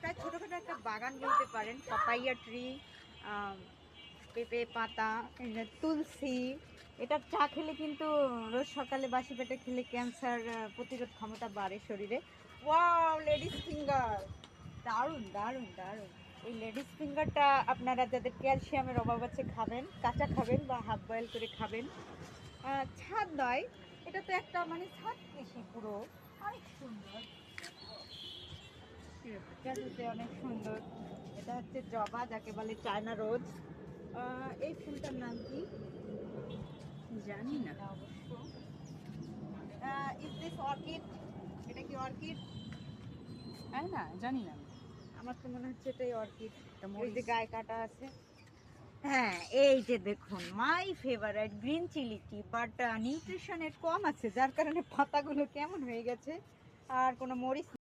প্রায় ছোটোখাটো একটা বাগান বলতে পারেন। পাপাইয়া ট্রি, পেঁপে পাতা, তুলসী। এটা চা খেলে কিন্তু রোজ সকালে বাসি পেটে খেলে ক্যান্সার প্রতিরোধ ক্ষমতা বাড়ে শরীরে। ওয়াও, লেডিস ফিঙ্গার, দারুণ দারুণ দারুণ। এই লেডিস ফিঙ্গারটা আপনারা যাদের ক্যালসিয়ামের অভাব আছে খাবেন, কাঁচা খাবেন বা হাফ বয়েল করে খাবেন। ছাদ নয়, এটা তো একটা মানে ছাদ কৃষি পুরো। অনেক সুন্দর, অনেক সুন্দর। এটা হচ্ছে জবা, যাকে বলে চায়না রোজ। এই ফুলটার নাম কি জানি না। অবশ্য। Is this orchid? এটা কি অর্কিড? হ্যাঁ, না জানি না। আমার তো মনে হচ্ছে এটাই অর্কিড। এটা এই মরিচ। যে গায়ে কাটা আছে। হ্যাঁ, এই যে দেখুন, my favourite green chilli tea, but নিউট্রিশনের কম আছে, যার কারণে পাতাগুলো কেমন হয়ে গেছে। আর কোনো মরিচ